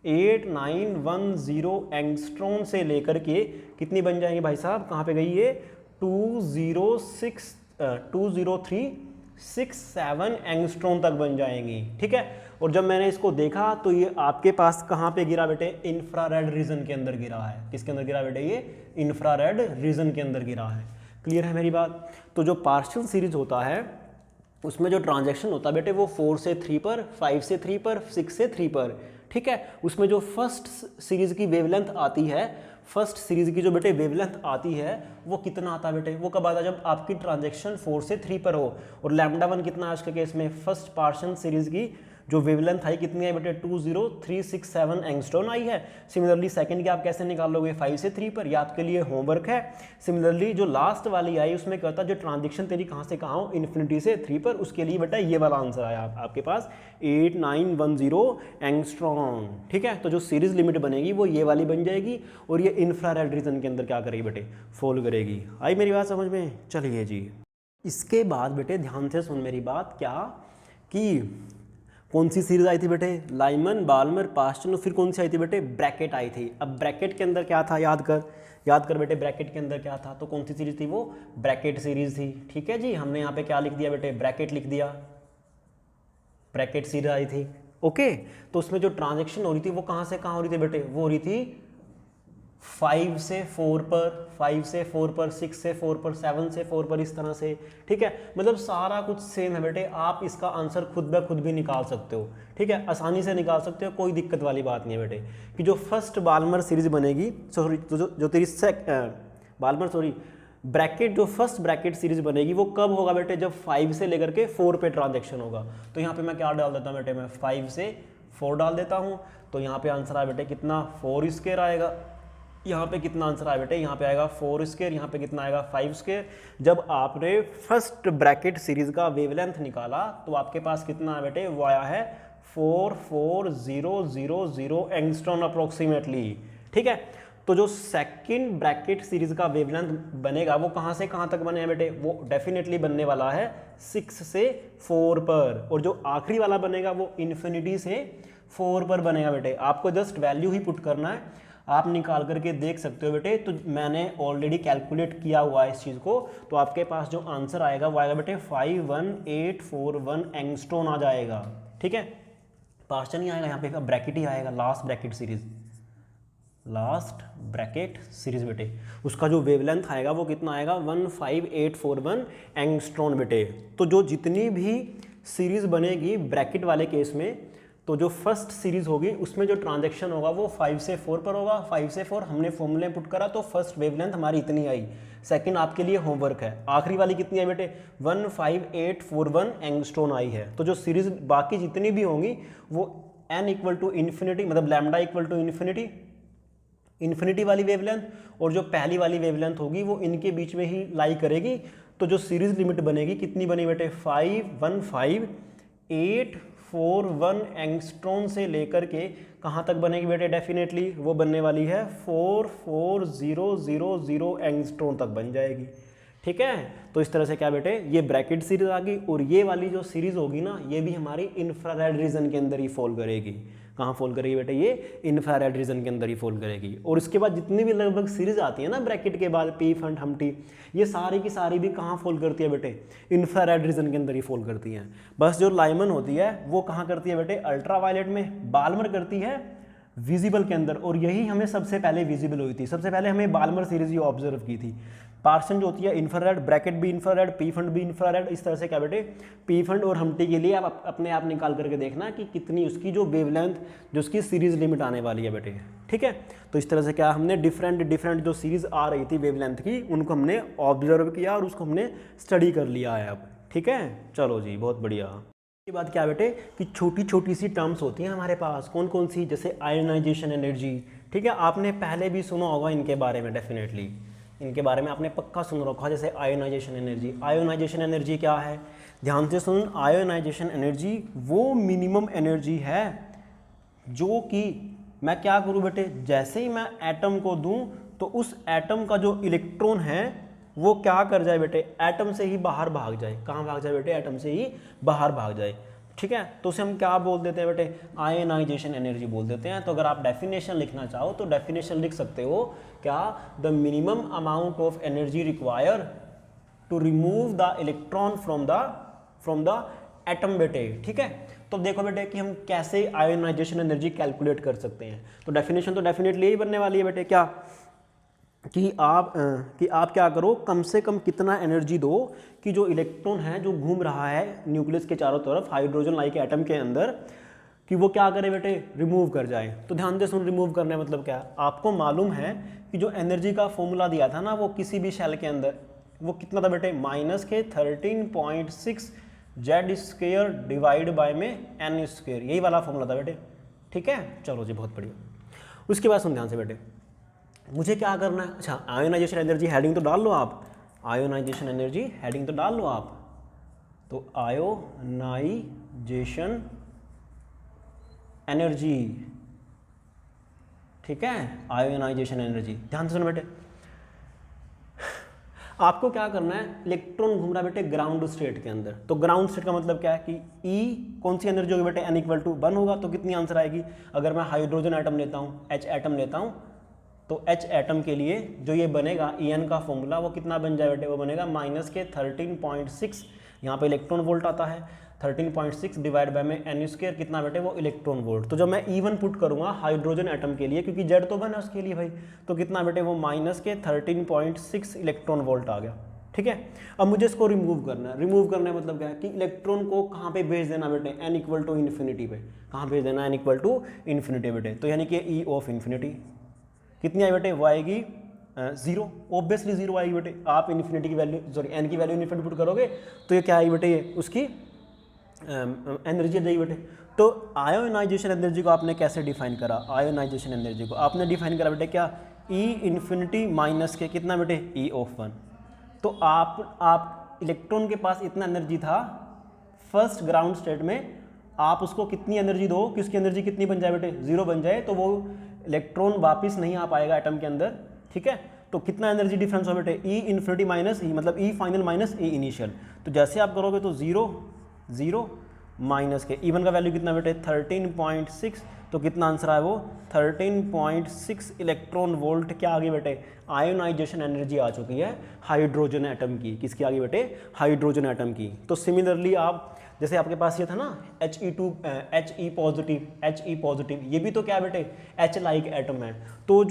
8910 एंगस्ट्रॉम से लेकर के कितनी बन जाएंगे भाई साहब, कहाँ पे गई ये, 20367 एंगस्ट्रॉम तक बन जाएंगी, ठीक है। और जब मैंने इसको देखा तो ये आपके पास कहाँ पे गिरा बेटे, इंफ्रारेड रीजन के अंदर गिरा है। किसके अंदर गिरा बेटे, ये इंफ्रारेड रीजन के अंदर गिरा है। क्लियर है मेरी बात। तो जो पार्शियल सीरीज होता है उसमें जो ट्रांजैक्शन होता है बेटे वो 4 से 3 पर, 5 से 3 पर, 6 से 3 पर, ठीक है। उसमें जो फर्स्ट सीरीज की वेवलेंथ आती है, फर्स्ट सीरीज की जो बेटे वेवलेंथ आती है वो कितना आता है बेटे, वो कब आता है, जब आपकी ट्रांजैक्शन 4 से 3 पर हो। और लैम्डा 1 कितना है उसके केस में, फर्स्ट पार्शियल सीरीज की जो वेवलेंथ आई कितनी है बेटे, 20367 एंगस्ट्रॉम आई है। सिमिलरली सेकंड की आप कैसे निकालोगे, 5 से 3 पर, ये आपके लिए होमवर्क है। सिमिलरली जो लास्ट वाली आई उसमें क्या होता है, जो ट्रांजैक्शन तेरी कहाँ से कहाँ हो, इन्फिनिटी से 3 पर, उसके लिए बेटा ये वाला आंसर आया आपके पास 8910 एंगस्ट्रॉम, ठीक है। तो जो सीरीज लिमिट बनेगी वो ये वाली बन जाएगी, और ये इंफ्रारेड रीजन के अंदर क्या करेगी बेटे, फॉल करेगी। आई मेरी बात समझ में, चलिए जी। इसके बाद बेटे ध्यान से सुन मेरी बात, क्या कि कौन सी सीरीज आई थी बेटे, लाइमन, बाल्मर, पास्टन, और फिर कौन सी आई थी बेटे, ब्रैकेट आई थी। अब ब्रैकेट के अंदर क्या था, याद कर बेटे, ब्रैकेट के अंदर क्या था, तो कौन सी सीरीज थी, वो ब्रैकेट सीरीज थी, ठीक है जी। हमने यहाँ पे क्या लिख दिया बेटे, ब्रैकेट लिख दिया, ब्रैकेट सीरीज आई थी, ओके। तो उसमें जो ट्रांजैक्शन हो रही थी वो कहाँ से कहाँ हो रही थी बेटे, वो हो रही थी 5 से 4 पर, 5 से 4 पर, 6 से 4 पर, 7 से 4 पर, इस तरह से, ठीक है। मतलब सारा कुछ सेम है बेटे, आप इसका आंसर खुद ब खुद भी निकाल सकते हो, ठीक है, आसानी से निकाल सकते हो, कोई दिक्कत वाली बात नहीं है बेटे। कि जो फर्स्ट बाल्मर सीरीज बनेगी, सॉरी जो तेरी ब्रैकेट, जो फर्स्ट ब्रैकेट सीरीज बनेगी वो कब होगा बेटे, जब 5 से लेकर के 4 पे ट्रांजैक्शन होगा। तो यहाँ पे मैं क्या डाल देता हूँ बेटे, मैं 5 से 4 डाल देता हूँ। तो यहाँ पे आंसर आया बेटे कितना, 4 स्क्वायर आएगा। यहाँ पे कितना आंसर आया बेटे, यहाँ पे आएगा 4 स्क्वायर, यहाँ पे कितना आएगा 5 स्क्वायर। जब आपने फर्स्ट ब्रैकेट सीरीज का वेवलेंथ निकाला तो आपके पास कितना आया बेटे, वो आया है 44000 एंगस्ट्रॉम अप्रोक्सीमेटली, ठीक है। तो जो सेकंड ब्रैकेट सीरीज का वेवलेंथ बनेगा वो कहाँ से कहाँ तक बने बेटे, वो डेफिनेटली बनने वाला है 6 से 4 पर, और जो आखिरी वाला बनेगा वो इन्फिनिटी से 4 पर बनेगा बेटे। आपको जस्ट वैल्यू ही पुट करना है, आप निकाल करके देख सकते हो बेटे। तो मैंने ऑलरेडी कैलकुलेट किया हुआ है इस चीज़ को, तो आपके पास जो आंसर आएगा वो आएगा बेटे 51841 एंगस्ट्रॉम आ जाएगा, ठीक है। पार्शियल नहीं आएगा, यहाँ पे ब्रैकेट ही आएगा, लास्ट ब्रैकेट सीरीज बेटे। उसका जो वेवलेंथ आएगा वो कितना आएगा, 15841 एंगस्ट्रॉम बेटे। तो जो जितनी भी सीरीज बनेगी ब्रैकेट वाले केस में, तो जो फर्स्ट सीरीज होगी उसमें जो ट्रांजैक्शन होगा वो 5 से 4 पर होगा। 5 से 4 हमने फॉर्मूले पुट करा तो फर्स्ट वेवलेंथ हमारी इतनी आई। सेकंड आपके लिए होमवर्क है, आखिरी वाली कितनी है बेटे, 15841 एंगस्ट्रॉम आई है। तो जो सीरीज बाकी जितनी भी होंगी वो n इक्वल टू इन्फिनिटी, मतलब lambda equal to infinity, infinity वाली वेवलेंथ और जो पहली वाली वेवलेंथ होगी वो इनके बीच में ही लाई करेगी। तो जो सीरीज लिमिट बनेगी कितनी बनी बेटे 515,841 एंगस्ट्रॉन से लेकर के कहाँ तक बनेगी बेटे, डेफिनेटली वो बनने वाली है 44000 एंगस्ट्रॉन तक बन जाएगी। ठीक है, तो इस तरह से क्या बेटे ये ब्रैकेट सीरीज आ गई, और ये वाली जो सीरीज होगी ना ये भी हमारी इंफ्रारेड रीजन के अंदर ही फॉल करेगी। कहाँ फॉल करेगी बेटे, ये इंफ्रारेड रीजन के अंदर ही फॉल करेगी। और इसके बाद जितनी भी लगभग सीरीज आती है ना ब्रैकेट के बाद पी फंड हमटी, ये सारी की सारी भी कहाँ फॉल करती है बेटे, इंफ्रारेड रीजन के अंदर ही फॉल करती हैं। बस जो लाइमन होती है वो कहाँ करती है बेटे, अल्ट्रावायलेट में, बाल्मर करती है विजिबल के अंदर, और यही हमें सबसे पहले विजिबल हुई थी। सबसे पहले हमें बाल्मर सीरीज ये ऑब्जर्व की थी। पार्सन जो होती है इंफ्रारेड, ब्रैकेट भी इंफ्रारेड, पी फंड भी इंफ्रारेड। इस तरह से क्या बेटे पी फंड और हमटी के लिए आप अपने आप निकाल करके देखना कि कितनी उसकी जो वेवलेंथ, जो उसकी सीरीज लिमिट आने वाली है बेटे। ठीक है, तो इस तरह से क्या हमने डिफरेंट जो सीरीज आ रही थी वेवलेंथ की, उनको हमने ऑब्जर्व किया और उसको हमने स्टडी कर लिया है अब। ठीक है, चलो जी, बहुत बढ़िया। इसके बाद क्या बेटे कि छोटी छोटी सी टर्म्स होती हैं हमारे पास, कौन कौन सी, जैसे आयोनाइजेशन एनर्जी। ठीक है, आपने पहले भी सुना होगा इनके बारे में, डेफिनेटली इनके बारे में आपने पक्का सुन रखा, जैसे आयोनाइजेशन एनर्जी। आयोनाइजेशन एनर्जी क्या है, ध्यान से सुन। आयोनाइजेशन एनर्जी वो मिनिमम एनर्जी है जो कि मैं क्या करूँ बेटे, जैसे ही मैं एटम को दूं तो उस एटम का जो इलेक्ट्रॉन है वो क्या कर जाए बेटे, एटम से ही बाहर भाग जाए। कहाँ भाग जाए बेटे, एटम से ही बाहर भाग जाए। ठीक है, तो उसे हम क्या बोल देते हैं बेटे, आयनाइजेशन एनर्जी बोल देते हैं। तो अगर आप डेफिनेशन लिखना चाहो तो डेफिनेशन लिख सकते हो क्या, the minimum amount of energy require to remove the electron from the atom बेटे। ठीक है, तो देखो बेटे कि हम कैसे आयनाइजेशन एनर्जी कैलकुलेट कर सकते हैं। तो डेफिनेशन तो डेफिनेटली यही बनने वाली है बेटे, क्या कि आप क्या करो, कम से कम कितना एनर्जी दो कि जो इलेक्ट्रॉन है जो घूम रहा है न्यूक्लियस के चारों तरफ हाइड्रोजन लाइक एटम के अंदर, कि वो क्या करे बेटे, रिमूव कर जाए। तो ध्यान से सुन, रिमूव करने मतलब क्या, आपको मालूम है कि जो एनर्जी का फॉर्मूला दिया था ना वो किसी भी शेल के अंदर वो कितना था बेटे, -13.6 Z² डिवाइड बाय में n², यही वाला फॉर्मूला था बेटे। ठीक है, चलो जी, बहुत बढ़िया। उसके बाद सुन ध्यान से बेटे, मुझे क्या करना है, अच्छा आयोनाइजेशन एनर्जी हेडिंग तो डाल लो आप, आयोनाइजेशन एनर्जी हेडिंग तो डाल लो आप। तो आयोनाइजेशन एनर्जी, ठीक है, आयोनाइजेशन एनर्जी। ध्यान से सुनो बेटे, आपको क्या करना है, इलेक्ट्रॉन घूम रहा है बेटे ग्राउंड स्टेट के अंदर। तो ग्राउंड स्टेट का मतलब क्या है कि E कौन सी एनर्जी होगी बेटे, n=1 होगा। तो कितनी आंसर आएगी, अगर मैं हाइड्रोजन एटम लेता हूँ, H एटम लेता हूँ, तो H एटम के लिए जो ये बनेगा En का फॉर्मूला वो कितना बन जाए बेटे, वो बनेगा -13.6, यहाँ पे इलेक्ट्रॉन वोल्ट आता है, 13.6 डिवाइड बाय में n² कितना बेटे, वो इलेक्ट्रॉन वोल्ट। तो जब मैं E1 पुट करूँगा हाइड्रोजन एटम के लिए, क्योंकि Z तो बना उसके लिए भाई, तो कितना बेटे, वो -13.6 इलेक्ट्रॉन वोल्ट आ गया। ठीक है, अब मुझे इसको रिमूव करना है। रिमूव करना है मतलब क्या है कि इलेक्ट्रॉन को कहाँ पे भेज देना बेटे, n=∞ पे। कहाँ भेज देना, n=∞ बेटे। तो यानी कि E ऑफ इन्फिनिटी कितनी आई बेटे, वो आएगी 0, ऑब्वियसली 0 आएगी बेटे। आप इन्फिनिटी की वैल्यू, सॉरी n की वैल्यू इन्फिनिटी पुट करोगे तो ये क्या आएगी बेटे, ये उसकी एनर्जी जाएगी बेटे। तो आयोनाइजेशन एनर्जी को आपने कैसे डिफाइन करा, आयोनाइजेशन एनर्जी को आपने डिफाइन करा बेटे क्या, E∞ माइनस के कितना बेटे, E ऑफ 1। तो आप इलेक्ट्रॉन के पास इतना एनर्जी था फर्स्ट ग्राउंड स्टेट में, आप उसको कितनी एनर्जी दो कि उसकी एनर्जी कितनी बन जाए बेटे, 0 बन जाए, तो वो इलेक्ट्रॉन वापस नहीं आ पाएगा एटम के अंदर। ठीक है, तो कितना एनर्जी डिफरेंस हो बेटे, E∞ माइनस E, मतलब E final minus E initial. तो जैसे आप करोगे तो 0 0 माइनस के E1 का वैल्यू कितना बेटे, 13.6, तो कितना आंसर आया वो 13.6 इलेक्ट्रॉन वोल्ट। क्या आ गई बेटे, आयोनाइजेशन एनर्जी आ चुकी है हाइड्रोजन एटम की। किसकी आ गई बेटे, हाइड्रोजन एटम की। तो सिमिलरली आप, जैसे आपके पास ये था ना He पॉजिटिव, ये भी तो क्या बेटे, H लाइक एटम है। तो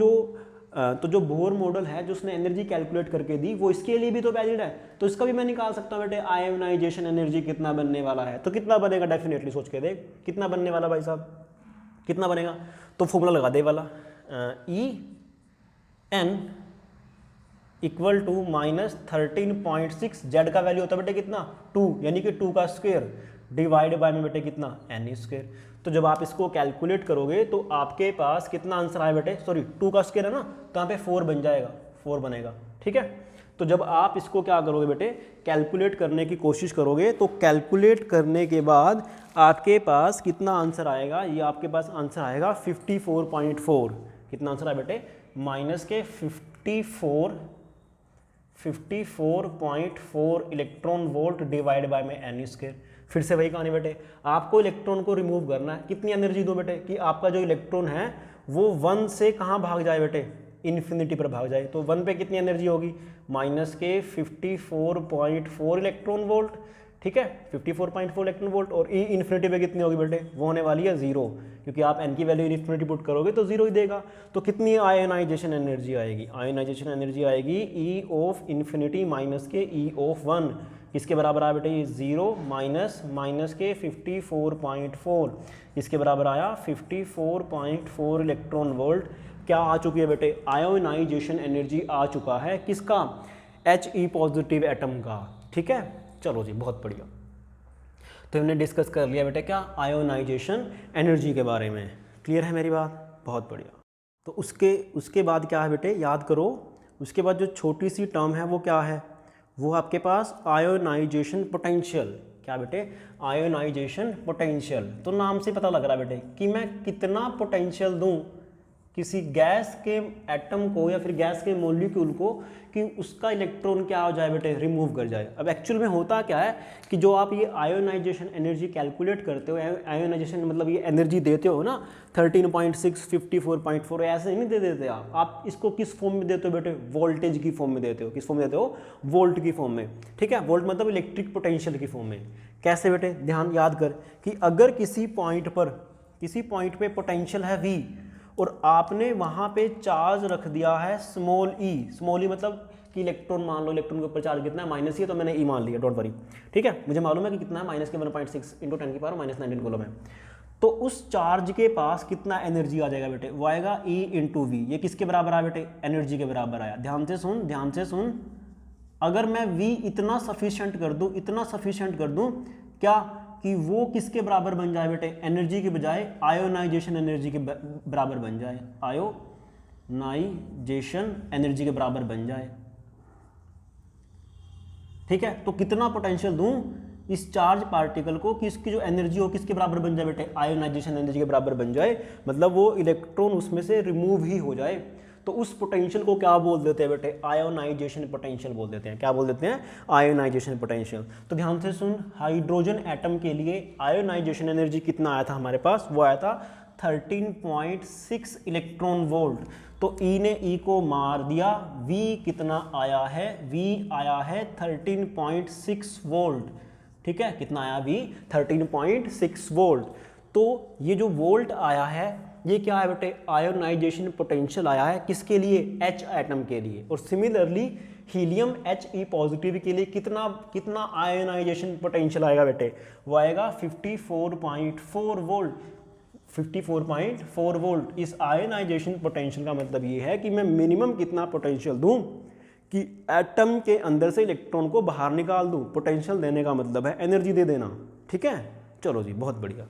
जो बोर मॉडल है जो उसने एनर्जी कैलकुलेट करके दी वो इसके लिए भी तो वैलिड है। तो इसका भी मैं निकाल सकता हूँ बेटे, आयोनाइजेशन एनर्जी कितना बनने वाला है। तो कितना बनेगा, डेफिनेटली सोच के देख कितना बनने वाला भाई साहब, कितना बनेगा। तो फॉर्मूला लगा दे वाला, En = -13.6, Z का वैल्यू होता है बेटे कितना, 2, यानी कि 2 का स्क्वायर डिवाइड बाय में बेटे कितना n²। तो जब आप इसको कैलकुलेट करोगे तो आपके पास कितना आंसर आया बेटे, सॉरी 2 का स्क्वायर है ना, तो यहाँ पे 4 बन जाएगा, 4 बनेगा। ठीक है, तो जब आप इसको क्या करोगे बेटे, कैलकुलेट करने की कोशिश करोगे, तो कैलकुलेट करने के बाद आपके पास कितना आंसर आएगा, ये आपके पास आंसर आएगा 54.4। कितना आंसर आया बेटे, माइनस के 54.4 इलेक्ट्रॉन वोल्ट डिवाइड बाय में n²। फिर से वही कहानी बेटे, आपको इलेक्ट्रॉन को रिमूव करना है। कितनी एनर्जी दो बेटे कि आपका जो इलेक्ट्रॉन है वो 1 से कहाँ भाग जाए बेटे, इन्फिनिटी पर भाग जाए। तो 1 पे कितनी एनर्जी होगी, माइनस के 54.4 इलेक्ट्रॉन वोल्ट। ठीक है, 54.4 इलेक्ट्रॉन वोल्ट। और ई इन्फिनिटी पे कितनी होगी बेटे, वो होने वाली है 0, क्योंकि आप एन की वैल्यू इन्फिनिटी पुट करोगे तो 0 ही देगा। तो कितनी आयोनाइजेशन एनर्जी आएगी, आयोनाइजेशन एनर्जी आएगी ई ऑफ इन्फिनिटी माइनस के ई ऑफ 1। किसके बराबर आया बेटे, ये 0 माइनस के 54.4, इसके बराबर आया 54.4 इलेक्ट्रॉन वोल्ट। क्या आ चुकी है बेटे, आयोनाइजेशन एनर्जी आ चुका है, किसका, He पॉजिटिव एटम का। ठीक है, चलो जी बहुत बढ़िया। तो हमने डिस्कस कर लिया बेटे क्या, आयोनाइजेशन एनर्जी के बारे में। क्लियर है मेरी बात, बहुत बढ़िया। तो उसके बाद क्या है बेटे, याद करो, उसके बाद जो छोटी सी टर्म है वो क्या है, वो आपके पास आयोनाइजेशन पोटेंशियल। क्या बेटे, आयोनाइजेशन पोटेंशियल। तो नाम से पता लग रहा है बेटे कि मैं कितना पोटेंशियल दूं किसी गैस के एटम को या फिर गैस के मॉलिक्यूल को कि उसका इलेक्ट्रॉन क्या हो जाए बेटे, रिमूव कर जाए। अब एक्चुअल में होता क्या है कि जो आप ये आयोनाइजेशन एनर्जी कैलकुलेट करते हो, आयोनाइजेशन मतलब ये एनर्जी देते हो ना 13.6 54.4 ऐसे नहीं दे देते आप इसको किस फॉर्म में देते हो बेटे, वोल्टेज की फॉर्म में देते हो। किस फॉर्म में देते हो, वोल्ट की फॉर्म में। ठीक है, वोल्ट मतलब इलेक्ट्रिक पोटेंशियल की फॉर्म में। कैसे बेटे, ध्यान याद कर कि अगर किसी पॉइंट पे पोटेंशियल है V और आपने वहां पे चार्ज रख दिया है स्मॉल ई मतलब कि इलेक्ट्रॉन, मान लो इलेक्ट्रॉन के ऊपर चार्ज कितना है, माइनस ही, तो मैंने ई मान लिया, डोंट वरी। ठीक है, मुझे मालूम है कि कितना है, माइनस के 1.6 × 10⁻⁻⁹ कूलम है। तो उस चार्ज के पास कितना एनर्जी आ जाएगा बेटे, वो आएगा E × V। ये किसके बराबर आया बेटे, एनर्जी के बराबर आया। ध्यान से सुन, अगर मैं V इतना सफिशिएंट कर दूं क्या, कि वो किसके बराबर बन जाए बेटे, एनर्जी के बजाय आयोनाइजेशन एनर्जी के बराबर बन जाए, आयोनाइजेशन एनर्जी के बराबर बन जाए। ठीक है, तो कितना पोटेंशियल दूं इस चार्ज पार्टिकल को कि इसकी जो एनर्जी हो किसके बराबर बन जाए बेटे, आयोनाइजेशन एनर्जी के बराबर बन जाए, मतलब वो इलेक्ट्रॉन उसमें से रिमूव ही हो जाए। तो उस पोटेंशियल को क्या बोल देते हैं बेटे, आयोनाइजेशन पोटेंशियल बोल देते हैं। क्या बोल देते हैं, आयोनाइजेशन पोटेंशियल। तो ध्यान से सुन, हाइड्रोजन एटम के लिए आयोनाइजेशन एनर्जी कितना आया था हमारे पास, वो आया था 13.6 इलेक्ट्रॉन वोल्ट। तो E ने E को मार दिया, V कितना आया है, V आया है 13.6 वोल्ट। ठीक है, कितना आया V, 13.6 वोल्ट। तो ये जो वोल्ट आया है ये क्या है बेटे, आयोनाइजेशन पोटेंशियल आया है, किसके लिए, H एटम के लिए। और सिमिलरली हीलियम He पॉजिटिव के लिए कितना आयोनाइजेशन पोटेंशियल आएगा बेटे, वो आएगा 54.4 वोल्ट। 54.4 वोल्ट। इस आयोनाइजेशन पोटेंशियल का मतलब ये है कि मैं मिनिमम कितना पोटेंशियल दूं कि एटम के अंदर से इलेक्ट्रॉन को बाहर निकाल दूं। पोटेंशियल देने का मतलब है एनर्जी दे देना। ठीक है, चलो जी बहुत बढ़िया।